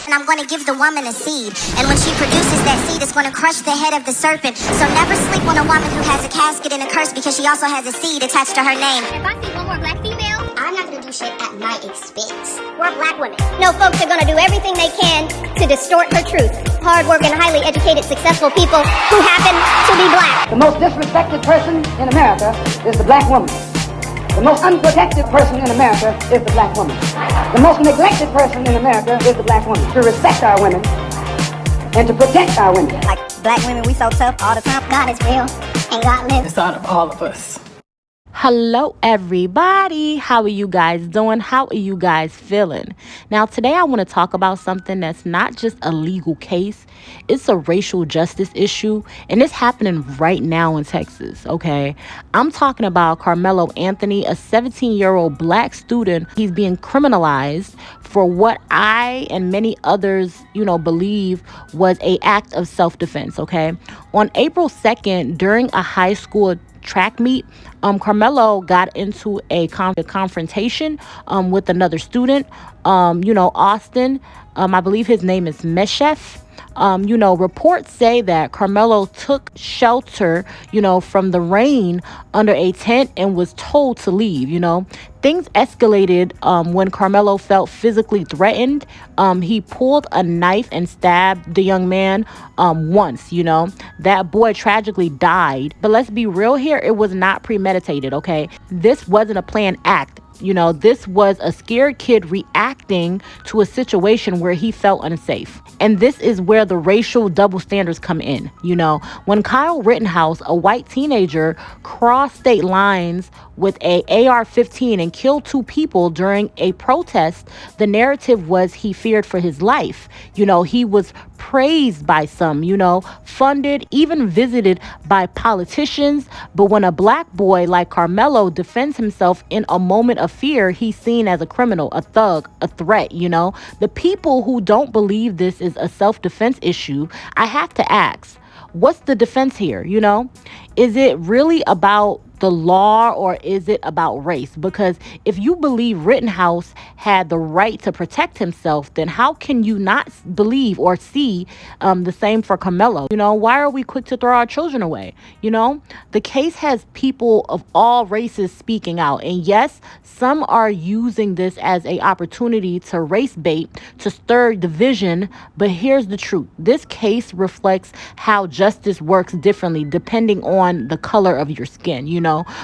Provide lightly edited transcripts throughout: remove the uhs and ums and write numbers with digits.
And I'm going to give the woman a seed. And when she produces that seed, it's going to crush the head of the serpent. So never sleep on a woman who has a casket and a curse because she also has a seed attached to her name. If I see one more black female, I'm not going to do shit at my expense. we're black women. No, folks are going to do everything they can to distort her truth. Hard-working, highly educated, successful people who happen to be black. The most disrespected person in America is the black woman. The most unprotected person in America is the black woman. The most neglected person in America is the black woman. To respect our women and to protect our women. Like black women, we so tough all the time. God is real and God lives. Inside of all of us. Hello everybody, how are you guys doing? How are you guys feeling? Now today I want to talk about something that's not just a legal case, it's a racial justice issue, and it's happening right now in Texas, okay? I'm talking about Karmelo Anthony, a 17-year-old black student. He's being criminalized for what I and many others, believe was an act of self-defense, okay? On April 2nd, during a high school track meet, Karmelo got into a confrontation with another student, Austin. I believe his name is Meshef. Reports say that Karmelo took shelter, from the rain under a tent and was told to leave, Things escalated when Karmelo felt physically threatened. He pulled a knife and stabbed the young man once, That boy tragically died. But let's be real here, it was not premeditated, okay? This wasn't a planned act. This was a scared kid reacting to a situation where he felt unsafe. And this is where the racial double standards come in. When Kyle Rittenhouse, a white teenager, crossed state lines with a AR-15 and killed 2 people during a protest, the narrative was he feared for his life. He was praised by some, funded, even visited by politicians. But when a black boy like Karmelo defends himself in a moment of fear, he's seen as a criminal, a thug, a threat, The people who don't believe this is a self-defense issue, I have to ask, what's the defense here? Is it really about the law or is it about race? Because if you believe Rittenhouse had the right to protect himself, then how can you not believe or see the same for Karmelo? Why are we quick to throw our children away? The case has people of all races speaking out. And yes, some are using this as an opportunity to race bait, to stir division. But here's the truth. This case reflects how justice works differently depending on the color of your skin,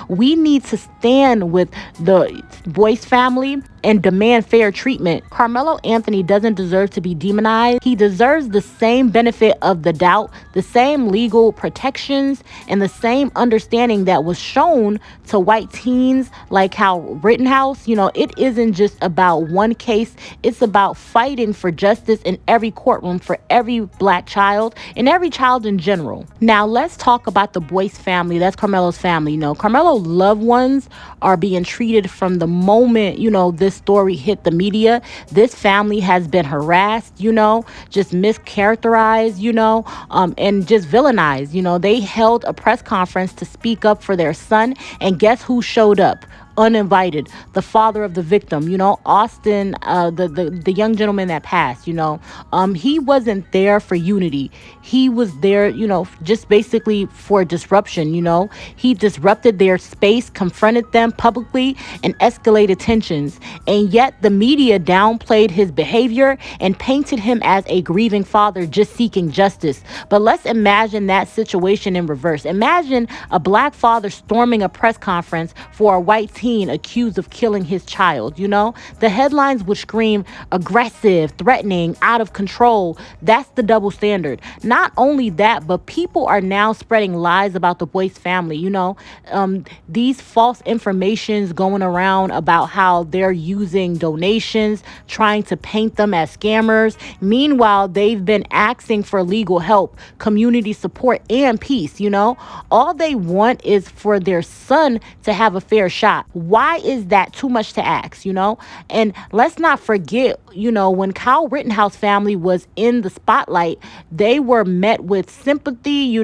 We need to stand with the Boyce family and demand fair treatment. Karmelo Anthony doesn't deserve to be demonized. He deserves the same benefit of the doubt, the same legal protections, and the same understanding that was shown to white teens like Kyle Rittenhouse. It isn't just about one case. It's about fighting for justice in every courtroom for every black child and every child in general. Now, let's talk about the Boyce family. That's Karmelo's family. Karmelo's loved ones are being treated from the moment, this story hit the media. This family has been harassed, just mischaracterized, and just villainized. They held a press conference to speak up for their son, and guess who showed up? Uninvited, the father of the victim, Austin, the young gentleman that passed, he wasn't there for unity. He was there, just basically for disruption, He disrupted their space, confronted them publicly, and escalated tensions. And yet the media downplayed his behavior and painted him as a grieving father just seeking justice. But let's imagine that situation in reverse. Imagine a black father storming a press conference for a white teen accused of killing his child. The headlines would scream aggressive, threatening, out of control. That's the double standard. Not only that, but people are now spreading lies about the Boyce family. These false informations going around about how they're using donations, trying to paint them as scammers. Meanwhile, they've been asking for legal help, community support, and peace. All they want is for their son to have a fair shot. Why is that too much to ask, And let's not forget, when Kyle Rittenhouse family was in the spotlight, they were met with sympathy.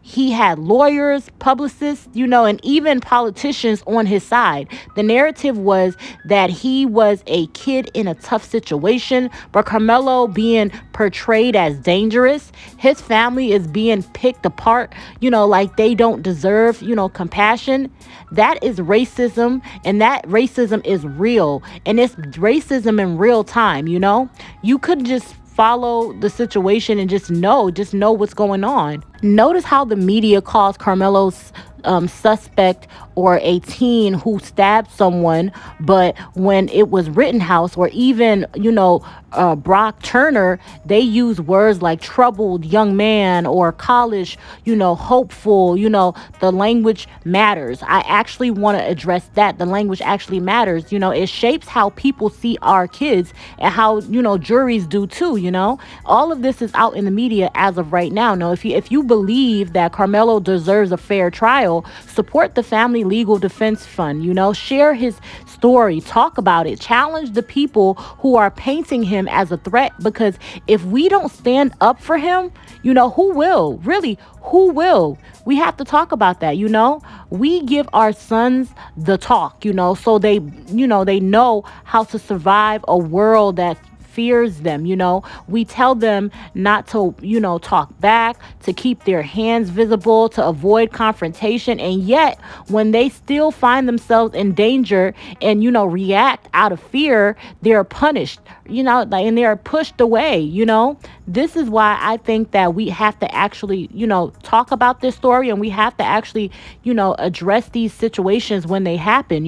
He had lawyers, publicists, and even politicians on his side. The narrative was that he was a kid in a tough situation, but Karmelo being portrayed as dangerous. His family is being picked apart, like they don't deserve, compassion. That is racism, and that racism is real, and it's racism in real time. You could just follow the situation and just know what's going on. Notice how the media calls Karmelo's suspect or a teen who stabbed someone, but when it was Rittenhouse or even Brock Turner, they use words like troubled young man or college, hopeful. The language matters. I actually want to address that. The language actually matters. It shapes how people see our kids and how juries do too. All of this is out in the media as of right now. If you believe that Karmelo deserves a fair trial, support the Family Legal Defense Fund. Share his story, talk about it, challenge the people who are painting him as a threat, because if we don't stand up for him, who will? Really, who will? We have to talk about that. We give our sons the talk, so they know how to survive a world that fears them. We tell them not to talk back, to keep their hands visible, to avoid confrontation, and yet when they still find themselves in danger and react out of fear, they're punished, and they're pushed away. This is why I think that we have to actually talk about this story, and we have to actually address these situations when they happen.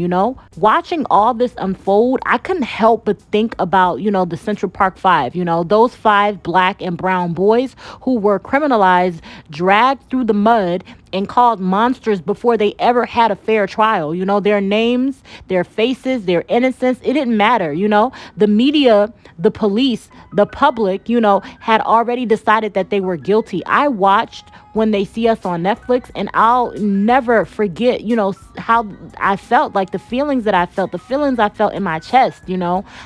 Watching all this unfold, I couldn't help but think about the Central Park Five, those 5 black and brown boys who were criminalized, dragged through the mud, and called monsters before they ever had a fair trial. Their names, their faces, their innocence, it didn't matter. The media, the police, the public, had already decided that they were guilty. I watched When They See Us on Netflix, and I'll never forget, how I felt, like the feelings I felt in my chest,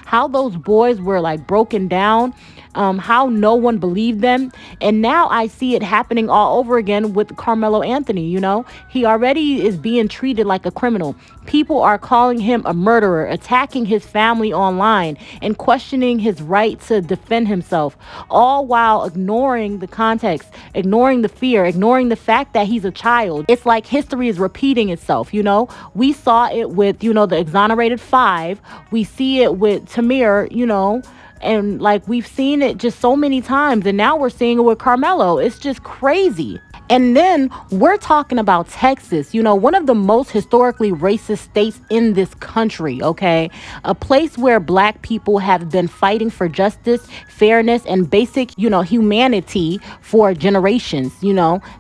how those boys were like broken down, how no one believed them. And now I see it happening all over again with Karmelo Anthony. He already is being treated like a criminal. People are calling him a murderer, attacking his family online, and questioning his right to defend himself, all while ignoring the context, ignoring the fear, ignoring the fact that he's a child. It's like history is repeating itself. We saw it with, the exonerated 5. We see it with Tamir, and like we've seen it just so many times, and now we're seeing it with Karmelo. It's just crazy. And then we're talking about Texas, one of the most historically racist states in this country, okay? A place where black people have been fighting for justice, fairness, and basic, humanity for generations.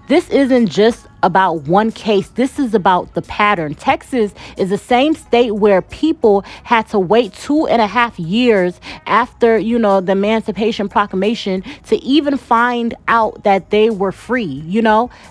This isn't just about one case. This is about the pattern. Texas is the same state where people had to wait 2.5 years after, the Emancipation Proclamation to even find out that they were free.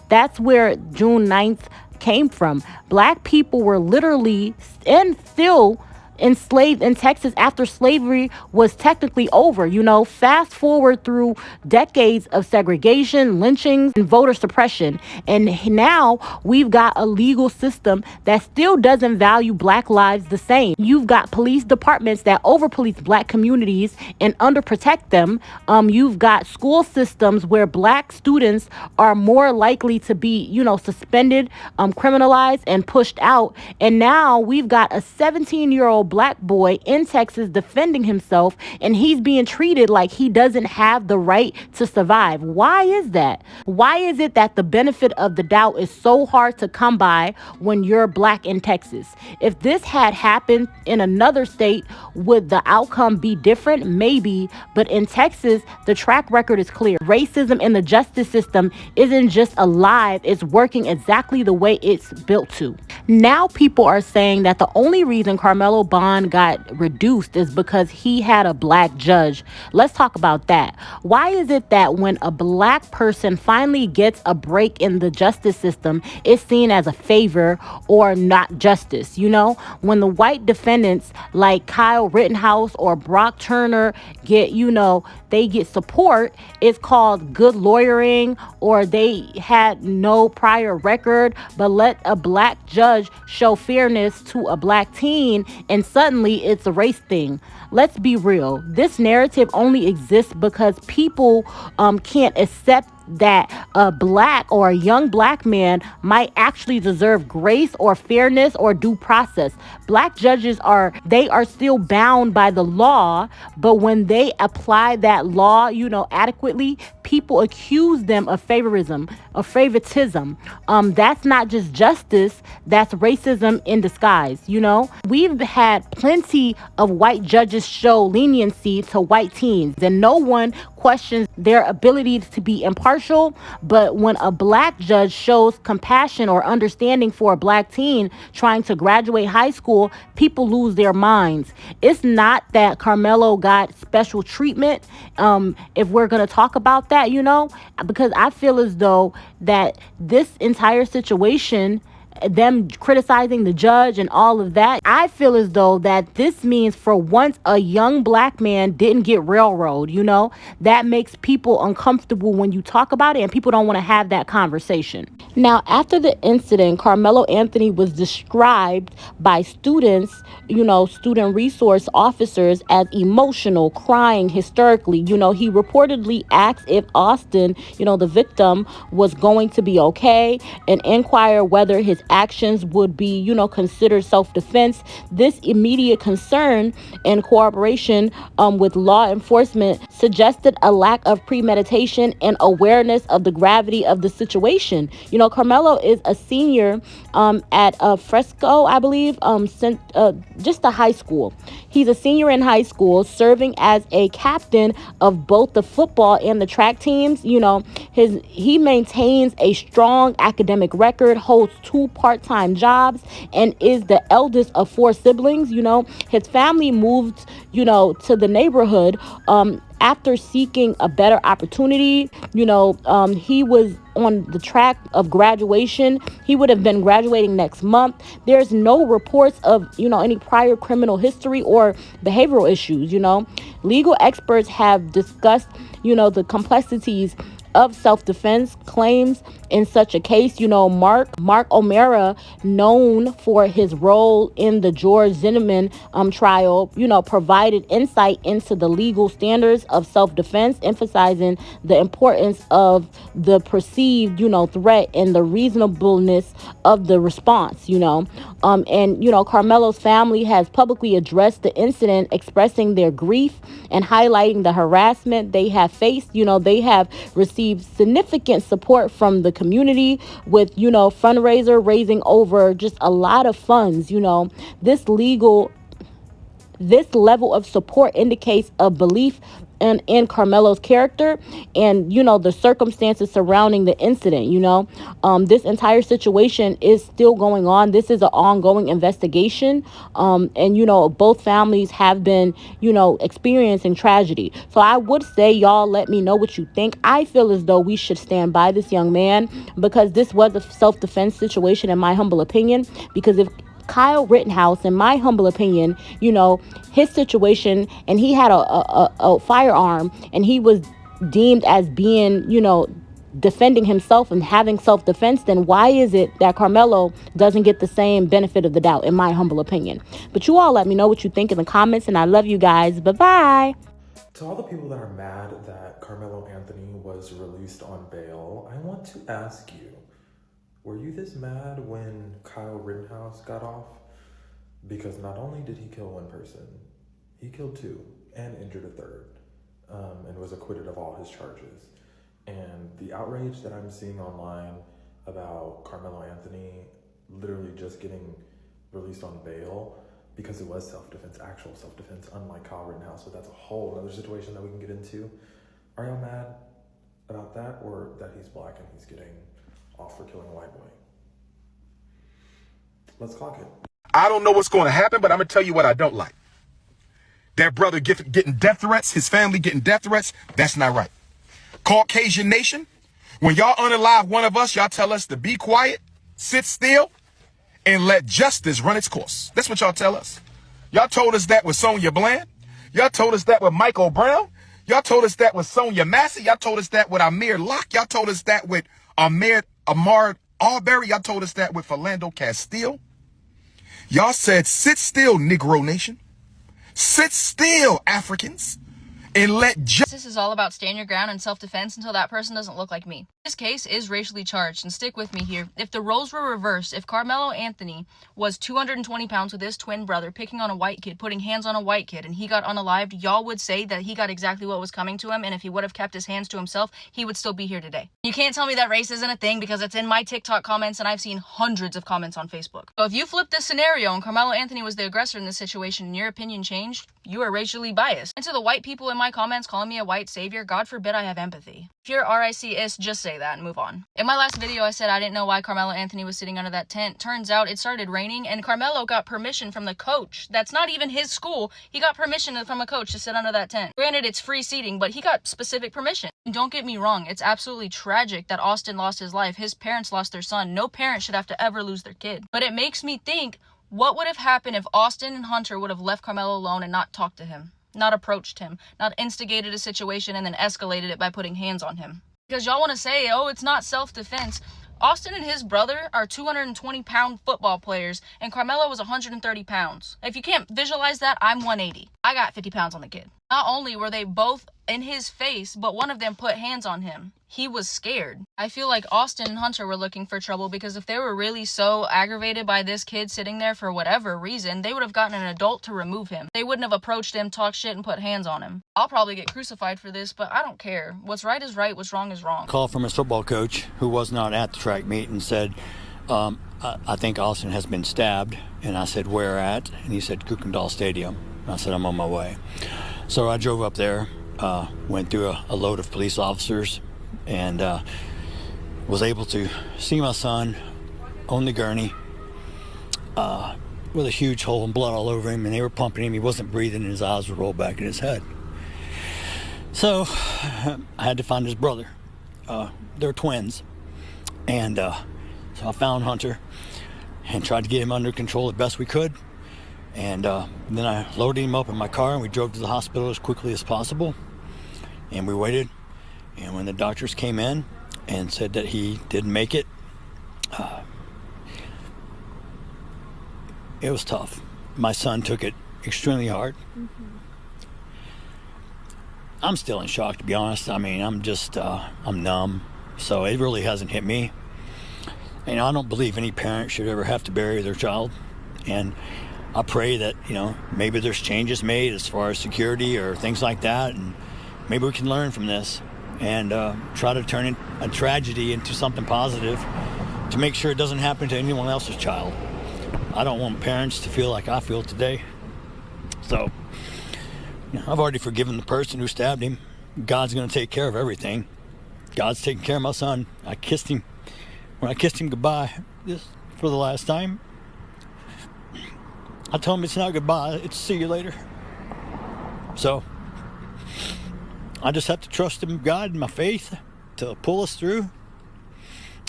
That's where June 9th came from. Black people were literally and still enslaved in Texas after slavery was technically over. Fast forward through decades of segregation, lynchings, and voter suppression, and now we've got a legal system that still doesn't value black lives the same. You've got police departments that overpolice black communities and underprotect them. You've got school systems where black students are more likely to be suspended, criminalized, and pushed out. And now we've got a 17-year-old black boy in Texas defending himself, and he's being treated like he doesn't have the right to survive. Why is that? Why is it that the benefit of the doubt is so hard to come by when you're black in Texas? If this had happened in another state, would the outcome be different? Maybe, but in Texas, the track record is clear. Racism in the justice system isn't just alive, it's working exactly the way it's built to. Now people are saying that the only reason Karmelo bond got reduced is because he had a black judge. Let's talk about that. Why is it that when a black person finally gets a break in the justice system, it's seen as a favor or not justice? You know, when the white defendants like Kyle Rittenhouse or Brock Turner get, they get support, it's called good lawyering, or they had no prior record, but let a black judge show fairness to a black teen and suddenly it's a race thing. Let's be real. This narrative only exists because people can't accept that a black or a young black man might actually deserve grace or fairness or due process. Black judges are still bound by the law, but when they apply that law, adequately, people accuse them of favoritism. That's not just justice, that's racism in disguise. We've had plenty of white judges show leniency to white teens, and no one questions their ability to be impartial. But when a black judge shows compassion or understanding for a black teen trying to graduate high school, people lose their minds. It's not that Karmelo got special treatment. If we're going to talk about that, because I feel as though that this entire situation, them criticizing the judge and all of that, I feel as though that this means for once a young black man didn't get railroaded. That makes people uncomfortable when you talk about it, and people don't want to have that conversation. Now, after the incident, Karmelo Anthony was described by students, student resource officers, as emotional, crying hysterically. He reportedly asked if Austin, the victim, was going to be okay, and inquire whether his actions would be, considered self-defense. This immediate concern and cooperation with law enforcement suggested a lack of premeditation and awareness of the gravity of the situation. Karmelo is a senior at Frisco, I believe, just a high school. He's a senior in high school, serving as a captain of both the football and the track teams. He maintains a strong academic record, holds 2 part-time jobs, and is the eldest of 4 siblings. His family moved, to the neighborhood after seeking a better opportunity. He was on the track of graduation. He would have been graduating next month. There's no reports of, any prior criminal history or behavioral issues. Legal experts have discussed, the complexities of self-defense claims in such a case. Mark O'Mara, known for his role in the George Zimmerman trial, provided insight into the legal standards of self-defense, emphasizing the importance of the perceived, threat and the reasonableness of the response. Karmelo's family has publicly addressed the incident, expressing their grief and highlighting the harassment they have faced. They have received significant support from the community with, fundraiser raising over just a lot of funds. This level of support indicates a belief in Karmelo's character and, the circumstances surrounding the incident. This entire situation is still going on. This is an ongoing investigation. And, both families have been, experiencing tragedy. So I would say, y'all, let me know what you think. I feel as though we should stand by this young man because this was a self-defense situation, in my humble opinion, because if Kyle Rittenhouse, in my humble opinion, his situation, and he had a firearm, and he was deemed as being, defending himself and having self-defense, then why is it that Karmelo doesn't get the same benefit of the doubt, in my humble opinion? But you all let me know what you think in the comments, and I love you guys. Bye-bye. To all the people that are mad that Karmelo Anthony was released on bail, I want to ask you, were you this mad when Kyle Rittenhouse got off? Because not only did he kill 1 person, he killed 2 and injured a 3rd, and was acquitted of all his charges. And the outrage that I'm seeing online about Karmelo Anthony literally just getting released on bail because it was self-defense, actual self-defense, unlike Kyle Rittenhouse, but that's a whole other situation that we can get into. Are y'all mad about that, or that he's black and he's getting off for killing a white boy? Let's clock it. I don't know what's going to happen, but I'm going to tell you what I don't like. That brother getting death threats, his family getting death threats, that's not right. Caucasian nation, when y'all unalive one of us, y'all tell us to be quiet, sit still, and let justice run its course. That's what y'all tell us. Y'all told us that with Sonia Bland. Y'all told us that with Michael Brown. Y'all told us that with Sonia Massey. Y'all told us that with Amir Locke. Y'all told us that with Amar Arbery. Y'all told us that with Philando Castile. Y'all said, sit still, Negro Nation. Sit still, Africans, and let This is all about stand your ground and self-defense until that person doesn't look like me. This case is racially charged, and stick with me here. If the roles were reversed, if Karmelo Anthony was 220 pounds with his twin brother, picking on a white kid, putting hands on a white kid, and he got unalived, y'all would say that he got exactly what was coming to him, and if he would have kept his hands to himself, he would still be here today. You can't tell me that race isn't a thing because it's in my TikTok comments, and I've seen hundreds of comments on Facebook. So if you flip this scenario and Karmelo Anthony was the aggressor in this situation and your opinion changed, you are racially biased. And to the white people in my comments calling me a white savior, God forbid I have empathy. If you're RICist, just say that and move on. In my last video, I said I didn't know why Karmelo Anthony was sitting under that tent. Turns out it started raining, and Karmelo got permission from the coach. That's not even his school. He got permission from a coach to sit under that tent. Granted, it's free seating, but he got specific permission. And don't get me wrong, it's absolutely tragic that Austin lost his life. His parents lost their son. No parent should have to ever lose their kid. But it makes me think, what would have happened if Austin and Hunter would have left Karmelo alone and not talked to him? Not approached him, not instigated a situation and then escalated it by putting hands on him. Because y'all want to say, oh, it's not self-defense. Austin and his brother are 220-pound football players, and Karmelo was 130 pounds. If you can't visualize that, I'm 180. I got 50 pounds on the kid. Not only were they both in his face, but one of them put hands on him. He was scared. I feel like Austin and Hunter were looking for trouble because if they were really so aggravated by this kid sitting there for whatever reason, they would have gotten an adult to remove him. They wouldn't have approached him, talked shit, and put hands on him. I'll probably get crucified for this, but I don't care. What's right is right, what's wrong is wrong. Call from his football coach, who was not at the track meet, and said, I think Austin has been stabbed. And I said, where at? And he said, Kukendall Stadium. I said, I'm on my way. So I drove up there, went through a load of police officers, and was able to see my son on the gurney with a huge hole and blood all over him, and they were pumping him. He wasn't breathing, and his eyes were rolled back in his head. So I had to find his brother. They're twins. And so I found Hunter and tried to get him under control as best we could. And then I loaded him up in my car, and we drove to the hospital as quickly as possible. And we waited. And when the doctors came in and said that he didn't make it, it was tough. My son took it extremely hard. I'm still in shock, to be honest. I mean, I'm numb. So it really hasn't hit me. And I don't believe any parent should ever have to bury their child. And I pray that, maybe there's changes made as far as security or things like that. And maybe we can learn from this and try to turn a tragedy into something positive to make sure it doesn't happen to anyone else's child. I don't want parents to feel like I feel today. So I've already forgiven the person who stabbed him. God's going to take care of everything. God's taking care of my son. I kissed him. When I kissed him goodbye, this for the last time, I told him it's not goodbye, it's see you later. So I just have to trust him, God, and my faith to pull us through.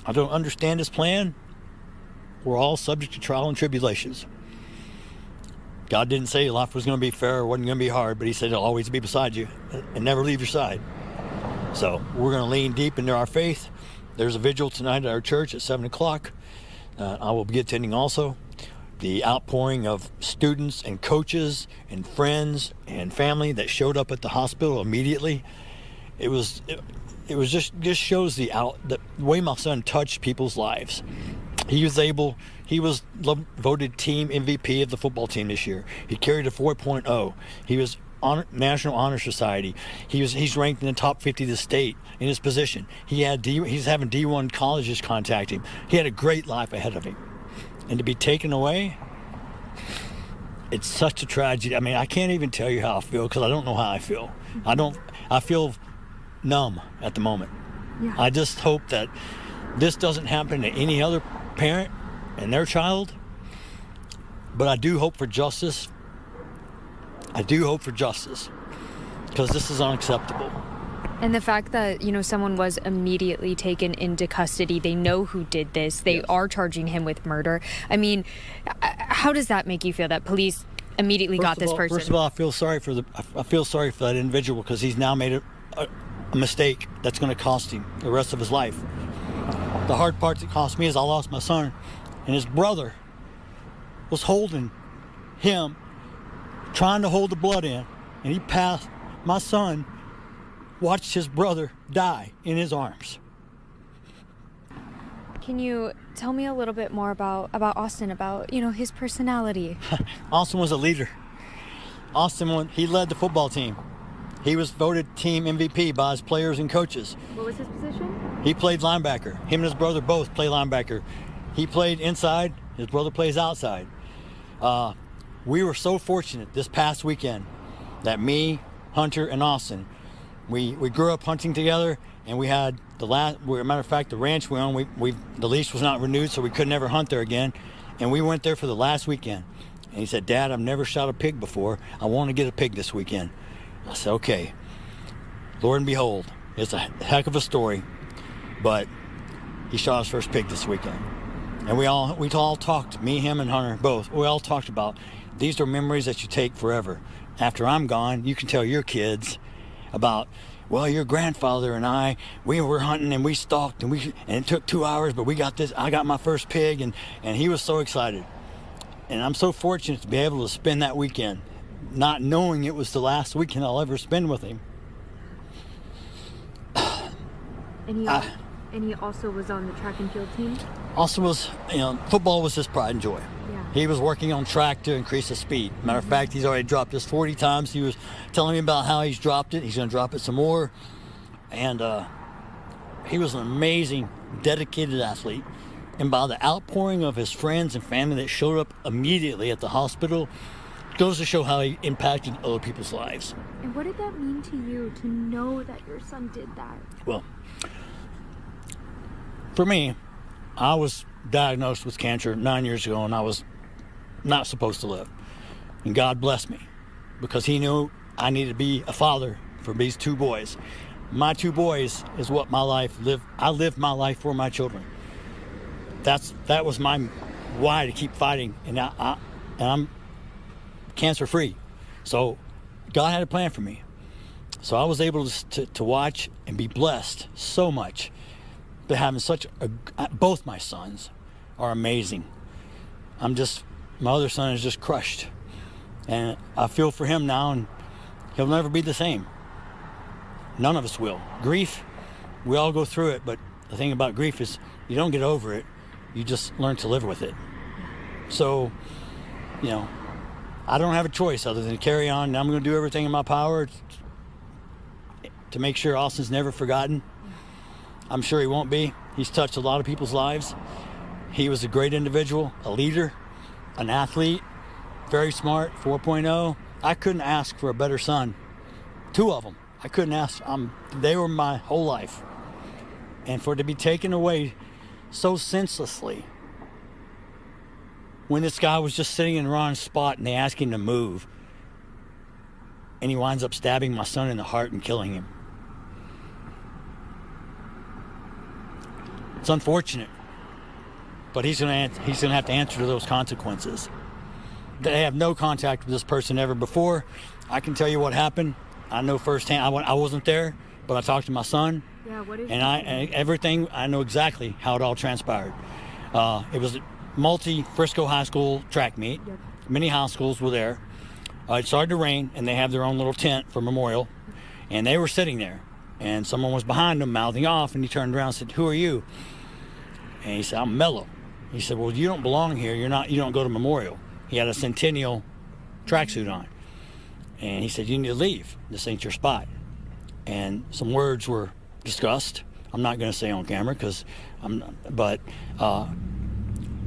I don't understand his plan. We're all subject to trial and tribulations. God didn't say life was going to be fair or wasn't going to be hard, but he said he'll always be beside you and never leave your side. So we're going to lean deep into our faith. There's a vigil tonight at our church at 7 o'clock. I will be attending also. The outpouring of students and coaches and friends and family that showed up at the hospital immediately. It was just shows the way my son touched people's lives. He was voted team MVP of the football team this year. He carried a 4.0. He was National Honor Society. He's ranked in the top 50 of the state in his position. He's having D1 colleges contact him. He had a great life ahead of him. And to be taken away, it's such a tragedy. I mean, I can't even tell you how I feel because I don't know how I feel. I feel numb at the moment. Yeah. I just hope that this doesn't happen to any other parent and their child. But I do hope for justice. I do hope for justice, because this is unacceptable. And the fact that, someone was immediately taken into custody, they know who did this, they are charging him with murder. I mean, how does that make you feel, that police immediately got this person? First of all, I feel sorry for that individual, because he's now made a mistake that's going to cost him the rest of his life. The hard part that cost me is I lost my son, and his brother was holding him, trying to hold the blood in, and he passed. My son watched his brother die in his arms. Can you tell me a little bit more about Austin, about, his personality? Austin was a leader. He led the football team. He was voted team MVP by his players and coaches. What was his position? He played linebacker. Him and his brother both play linebacker. He played inside. His brother plays outside. We were so fortunate this past weekend that me, Hunter, and Austin, we grew up hunting together, and we had matter of fact, the ranch we own, the lease was not renewed, so we could never hunt there again. And we went there for the last weekend. And he said, "Dad, I've never shot a pig before. I want to get a pig this weekend." I said, "Okay." Lord and behold, it's a heck of a story, but he shot his first pig this weekend. And we all talked, me, him, and Hunter both, we all talked about, these are memories that you take forever. After I'm gone, you can tell your kids about, well, your grandfather and we were hunting and we stalked and it took 2 hours, but we got this. I got my first pig, and he was so excited. And I'm so fortunate to be able to spend that weekend, not knowing it was the last weekend I'll ever spend with him. And he also was on the track and field team? Also was, football was his pride and joy. Yeah. He was working on track to increase his speed. Matter of fact, he's already dropped this 40 times. He was telling me about how he's dropped it. He's going to drop it some more. And he was an amazing, dedicated athlete. And by the outpouring of his friends and family that showed up immediately at the hospital, it goes to show how he impacted other people's lives. And what did that mean to you, to know that your son did that? Well, for me, I was diagnosed with cancer 9 years ago, and I was not supposed to live. And God blessed me, because he knew I needed to be a father for these two boys. My two boys is what my life lived. I lived my life for my children. That was my why to keep fighting, and I'm cancer free. So God had a plan for me. So I was able to watch and be blessed so much. But having both my sons are amazing. My other son is just crushed. And I feel for him now, and he'll never be the same. None of us will. Grief, we all go through it, but the thing about grief is you don't get over it, you just learn to live with it. So, I don't have a choice other than to carry on, and I'm going to do everything in my power to make sure Austin's never forgotten. I'm sure he won't be. He's touched a lot of people's lives. He was a great individual, a leader, an athlete, very smart, 4.0. I couldn't ask for a better son. Two of them. I couldn't ask. They were my whole life. And for it to be taken away so senselessly, when this guy was just sitting in the wrong spot and they asked him to move, and he winds up stabbing my son in the heart and killing him. It's unfortunate, but he's gonna have to answer to those consequences. They have no contact with this person ever before. I can tell you what happened. I know firsthand. I wasn't there, but I talked to my son. Yeah, what is everything. I know exactly how it all transpired. It was a Frisco High School track meet. Yep. Many high schools were there. It started to rain, and they have their own little tent for memorial, and they were sitting there, and someone was behind them mouthing off, and he turned around and said, "Who are you?" And he said, "I'm Mello." He said, "Well, you don't belong here. You don't go to memorial." He had a Centennial tracksuit on. And he said, "You need to leave. This ain't your spot." And some words were discussed. I'm not going to say on camera but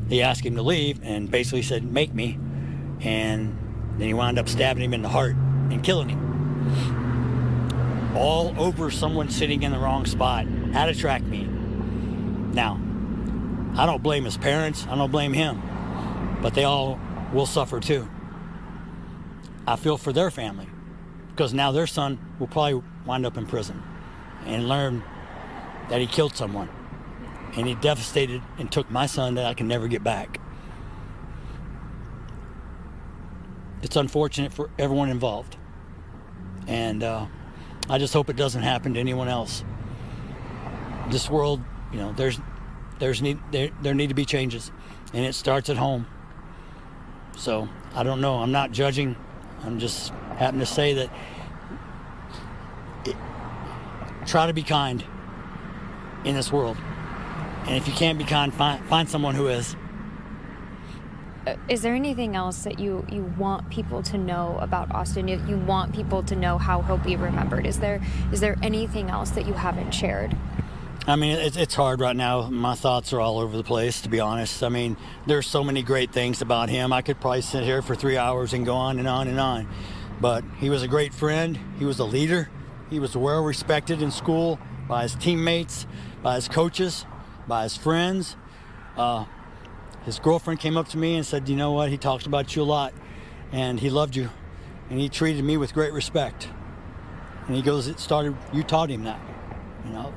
he asked him to leave and basically said, "Make me." And then he wound up stabbing him in the heart and killing him. All over someone sitting in the wrong spot at a track meet. Now, I don't blame his parents. I don't blame him. But they all will suffer too. I feel for their family, because now their son will probably wind up in prison and learn that he killed someone, and he devastated and took my son that I can never get back. It's unfortunate for everyone involved, and I just hope it doesn't happen to anyone else. This world, you know, there need to be changes, and it starts at home. So I don't know. I'm not judging. I'm just happen to say that try to be kind in this world, and if you can't be kind, find someone who is. Is there anything else that you want people to know about Austin? You want people to know how he'll be remembered? Is there anything else that you haven't shared? I mean, it's hard right now. My thoughts are all over the place, to be honest. I mean, there's so many great things about him. I could probably sit here for 3 hours and go on and on and on. But he was a great friend. He was a leader. He was well respected in school by his teammates, by his coaches, by his friends. His girlfriend came up to me and said, you know what, he talks about you a lot, and he loved you, and he treated me with great respect. And he goes, you taught him that, you know.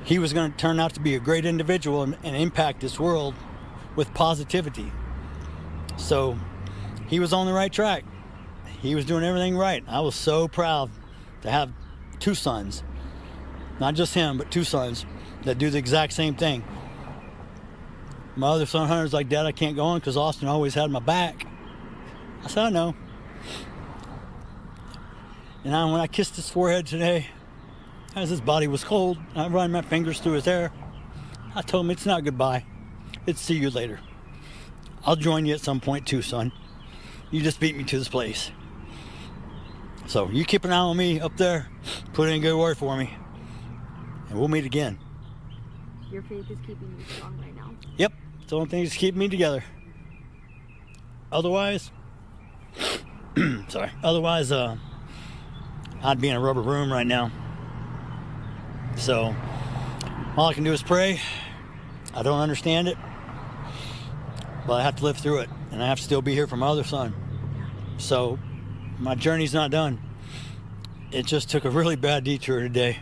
He was going to turn out to be a great individual and impact this world with positivity. So he was on the right track. He was doing everything right. I was so proud to have 2 sons, not just him, but 2 sons that do the exact same thing. My other son, Hunter's like, Dad, I can't go on because Austin always had my back. I said, I know. And when I kissed his forehead today, as his body was cold, I ran my fingers through his hair. I told him, it's not goodbye. It's see you later. I'll join you at some point too, son. You just beat me to this place. So you keep an eye on me up there. Put in a good word for me. And we'll meet again. Your faith is keeping you strong right now. Yep. It's the only thing that's keeping me together. Otherwise, I'd be in a rubber room right now. So all I can do is pray. I don't understand it, but I have to live through it, and I have to still be here for my other son. So my journey's not done. It just took a really bad detour today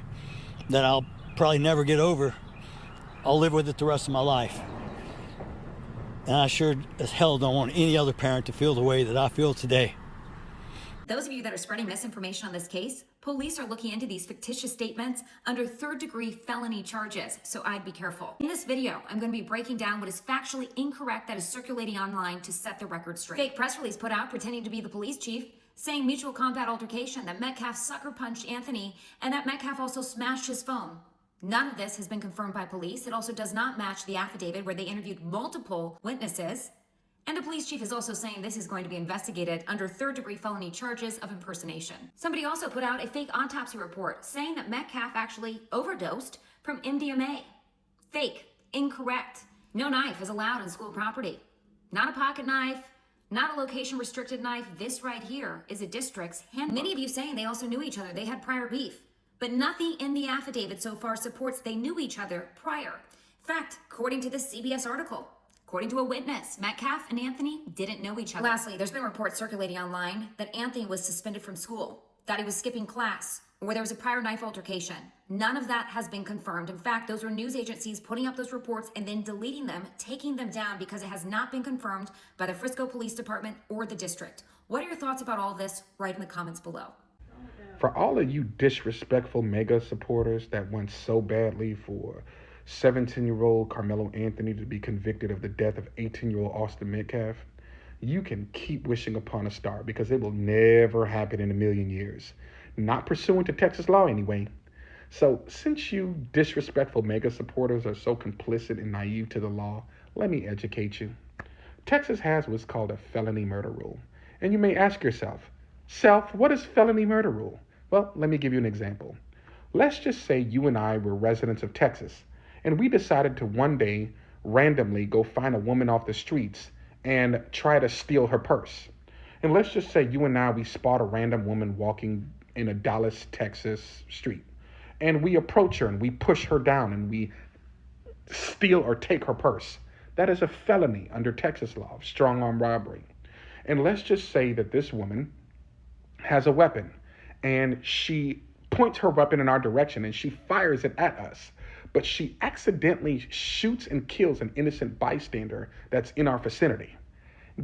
that I'll probably never get over. I'll live with it the rest of my life. And I sure as hell don't want any other parent to feel the way that I feel today. Those of you that are spreading misinformation on this case, police are looking into these fictitious statements under third-degree felony charges, so I'd be careful. In this video, I'm going to be breaking down what is factually incorrect that is circulating online to set the record straight. Fake press release put out pretending to be the police chief, saying mutual combat altercation, that Metcalf sucker punched Anthony, and that Metcalf also smashed his phone. None of this has been confirmed by police. It also does not match the affidavit where they interviewed multiple witnesses. And the police chief is also saying this is going to be investigated under third-degree felony charges of impersonation. Somebody also put out a fake autopsy report saying that Metcalf actually overdosed from MDMA. Fake, incorrect. No knife is allowed on school property. Not a pocket knife, not a location-restricted knife. This right here is a district's handbook. Many of you saying they also knew each other. They had prior beef. But nothing in the affidavit so far supports they knew each other prior. In fact, according to this CBS article, according to a witness, Metcalf and Anthony didn't know each other. Lastly, there's been reports circulating online that Anthony was suspended from school, that he was skipping class, or there was a prior knife altercation. None of that has been confirmed. In fact, those were news agencies putting up those reports and then deleting them, taking them down because it has not been confirmed by the Frisco Police Department or the district. What are your thoughts about all this? Write in the comments below. For all of you disrespectful mega supporters that want so badly for 17-year-old Karmelo Anthony to be convicted of the death of 18-year-old Austin Metcalf, you can keep wishing upon a star because it will never happen in a million years. Not pursuant to Texas law anyway. So since you disrespectful mega supporters are so complicit and naive to the law, let me educate you. Texas has what's called a felony murder rule. And you may ask yourself, what is felony murder rule? Well, let me give you an example. Let's just say you and I were residents of Texas, and we decided to one day randomly go find a woman off the streets and try to steal her purse. And let's just say you and I, we spot a random woman walking in a Dallas, Texas street. And we approach her and we push her down and we steal or take her purse. That is a felony under Texas law, strong arm robbery. And let's just say that this woman has a weapon and she points her weapon in our direction and she fires it at us, but she accidentally shoots and kills an innocent bystander that's in our vicinity.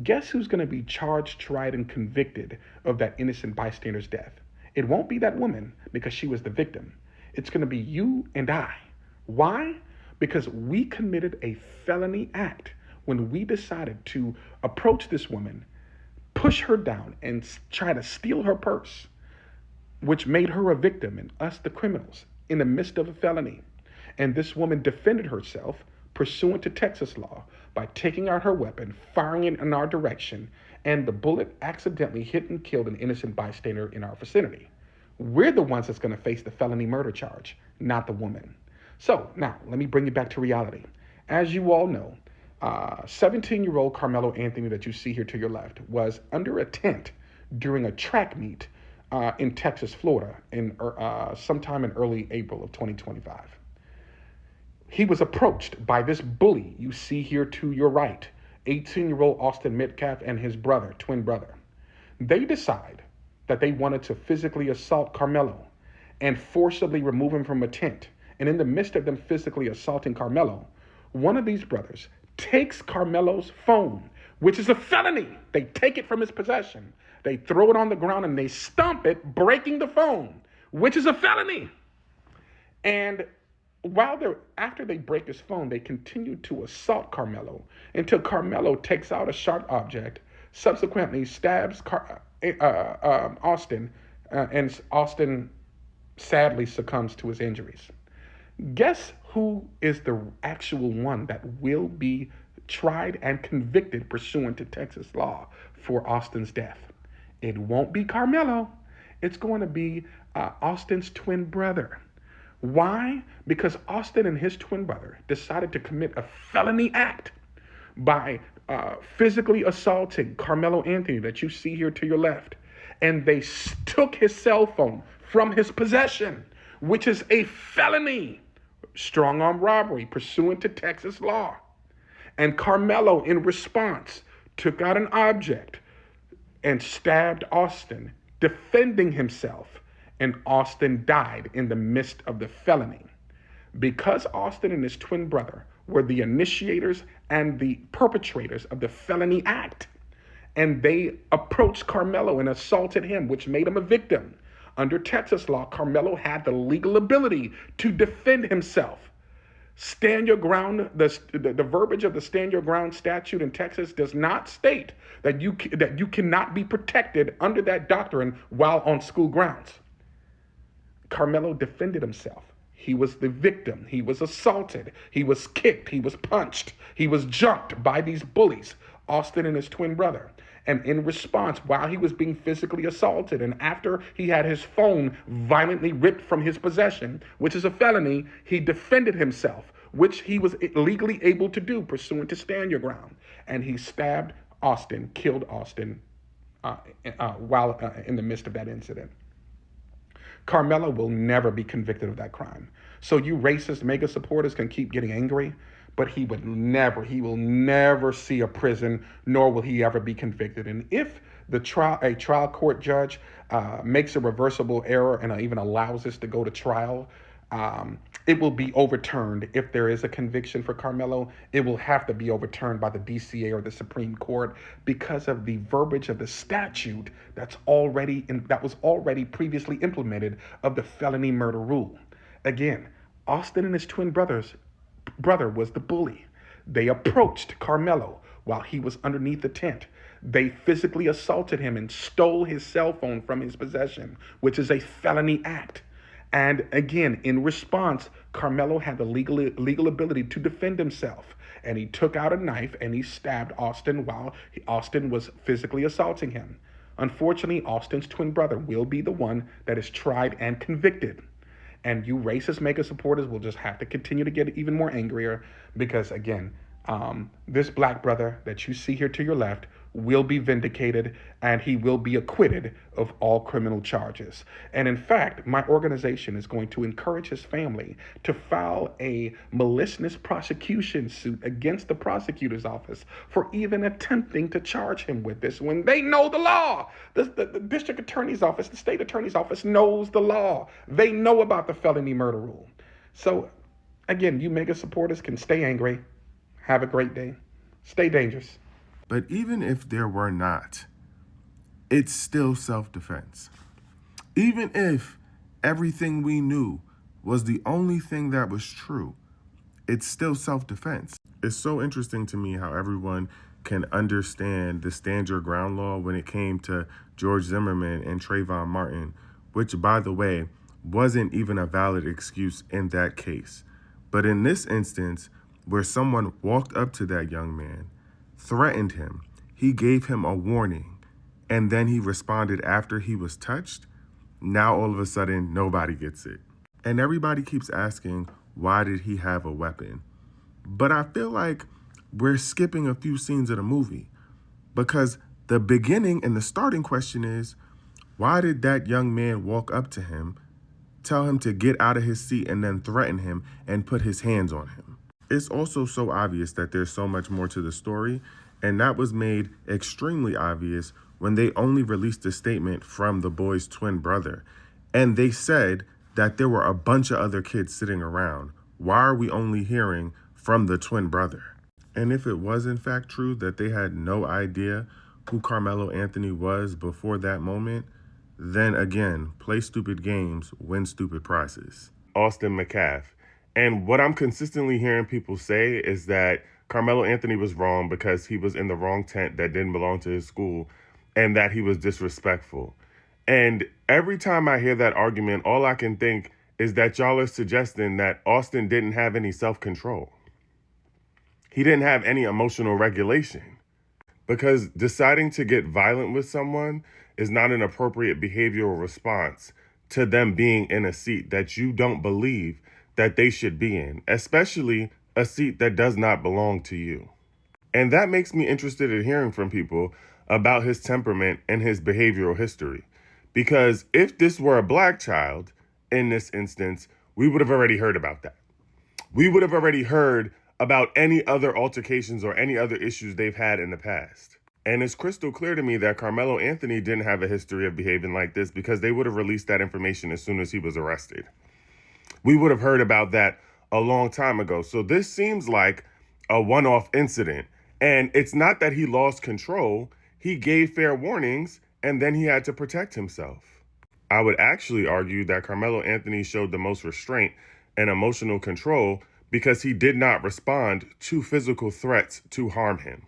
Guess who's going to be charged, tried, and convicted of that innocent bystander's death? It won't be that woman because she was the victim. It's going to be you and I. Why? Because we committed a felony act when we decided to approach this woman, push her down, and try to steal her purse, which made her a victim and us the criminals in the midst of a felony. And this woman defended herself pursuant to Texas law by taking out her weapon, firing it in our direction, and the bullet accidentally hit and killed an innocent bystander in our vicinity. We're the ones that's going to face the felony murder charge, not the woman. So now let me bring you back to reality. As you all know, 17-year-old Karmelo Anthony that you see here to your left was under a tent during a track meet in Texas, Florida, in sometime in early April of 2025. He was approached by this bully you see here to your right, 18-year-old Austin Metcalf and his brother, twin brother. They decide that they wanted to physically assault Karmelo and forcibly remove him from a tent. And in the midst of them physically assaulting Karmelo, one of these brothers takes Karmelo's phone, which is a felony. They take it from his possession. They throw it on the ground and they stomp it, breaking the phone, which is a felony. And after they break his phone, they continue to assault Karmelo until Karmelo takes out a sharp object, subsequently stabs Austin, and Austin sadly succumbs to his injuries. Guess who is the actual one that will be tried and convicted pursuant to Texas law for Austin's death? It won't be Karmelo. It's going to be Austin's twin brother. Why? Because Austin and his twin brother decided to commit a felony act by physically assaulting Karmelo Anthony that you see here to your left. And they took his cell phone from his possession, which is a felony, strong arm robbery pursuant to Texas law. And Karmelo, in response, took out an object and stabbed Austin, defending himself. And Austin died in the midst of the felony. Because Austin and his twin brother were the initiators and the perpetrators of the felony act, and they approached Karmelo and assaulted him, which made him a victim. Under Texas law, Karmelo had the legal ability to defend himself. Stand your ground, the verbiage of the stand your ground statute in Texas does not state that you cannot be protected under that doctrine while on school grounds. Karmelo defended himself. He was the victim. He was assaulted. He was kicked. He was punched. He was jumped by these bullies, Austin and his twin brother. And in response, while he was being physically assaulted and after he had his phone violently ripped from his possession, which is a felony, he defended himself, which he was legally able to do pursuant to stand your ground. And he stabbed Austin, killed Austin while in the midst of that incident. Karmelo will never be convicted of that crime. So you racist mega supporters can keep getting angry, but he will never see a prison, nor will he ever be convicted. And if a trial court judge makes a reversible error and even allows this to go to trial, it will be overturned. If there is a conviction for Karmelo, it will have to be overturned by the DCA or the Supreme Court because of the verbiage of the statute that was already previously implemented of the felony murder rule. Again, Austin and his twin brother was the bully. They approached Karmelo while he was underneath the tent. They physically assaulted him and stole his cell phone from his possession, which is a felony act. And again, in response, Karmelo had the legal ability to defend himself. And he took out a knife and he stabbed Austin while Austin was physically assaulting him. Unfortunately, Austin's twin brother will be the one that is tried and convicted. And you racist mega supporters will just have to continue to get even more angrier because, again, this black brother that you see here to your left will be vindicated and he will be acquitted of all criminal charges. And in fact, my organization is going to encourage his family to file a malicious prosecution suit against the prosecutor's office for even attempting to charge him with this when they know the law. The district attorney's office, the state attorney's office knows the law. They know about the felony murder rule. So again, you mega supporters can stay angry. Have a great day. Stay dangerous. But even if there were not, it's still self-defense. Even if everything we knew was the only thing that was true, it's still self-defense. It's so interesting to me how everyone can understand the stand your ground law when it came to George Zimmerman and Trayvon Martin, which, by the way, wasn't even a valid excuse in that case. But in this instance, where someone walked up to that young man, threatened him, he gave him a warning, and then he responded after he was touched, now all of a sudden nobody gets it. And everybody keeps asking, why did he have a weapon? But I feel like we're skipping a few scenes of the movie, because the beginning and the starting question is, why did that young man walk up to him, tell him to get out of his seat, and then threaten him and put his hands on him? It's also so obvious that there's so much more to the story, and that was made extremely obvious when they only released a statement from the boy's twin brother. And they said that there were a bunch of other kids sitting around. Why are we only hearing from the twin brother? And if it was in fact true that they had no idea who Karmelo Anthony was before that moment, then again, play stupid games, win stupid prizes. Austin McCaff. And what I'm consistently hearing people say is that Karmelo Anthony was wrong because he was in the wrong tent that didn't belong to his school and that he was disrespectful. And every time I hear that argument, all I can think is that y'all are suggesting that Austin didn't have any self-control. He didn't have any emotional regulation, because deciding to get violent with someone is not an appropriate behavioral response to them being in a seat that you don't believe that they should be in, especially a seat that does not belong to you. And that makes me interested in hearing from people about his temperament and his behavioral history. Because if this were a black child, in this instance, we would have already heard about that. We would have already heard about any other altercations or any other issues they've had in the past. And it's crystal clear to me that Karmelo Anthony didn't have a history of behaving like this, because they would have released that information as soon as he was arrested. We would have heard about that a long time ago. So this seems like a one-off incident. And it's not that he lost control. He gave fair warnings, and then he had to protect himself. I would actually argue that Karmelo Anthony showed the most restraint and emotional control because he did not respond to physical threats to harm him.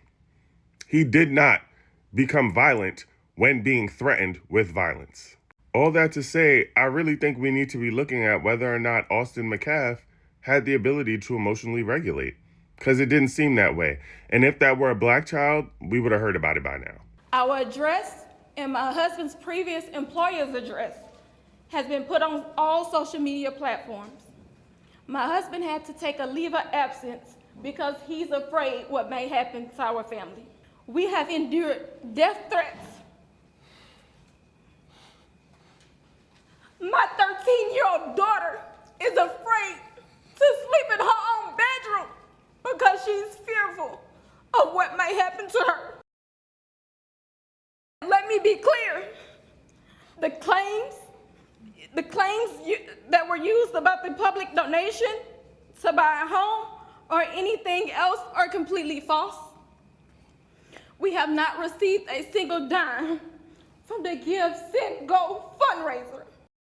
He did not become violent when being threatened with violence. All that to say, I really think we need to be looking at whether or not Austin McCaff had the ability to emotionally regulate, because it didn't seem that way. And if that were a black child, we would have heard about it by now. Our address and my husband's previous employer's address has been put on all social media platforms. My husband had to take a leave of absence because he's afraid what may happen to our family. We have endured death threats. My 13-year-old daughter is afraid to sleep in her own bedroom because she's fearful of what may happen to her. Let me be clear. The claims that were used about the public donation to buy a home or anything else are completely false. We have not received a single dime from the Give, Send, Go fundraiser.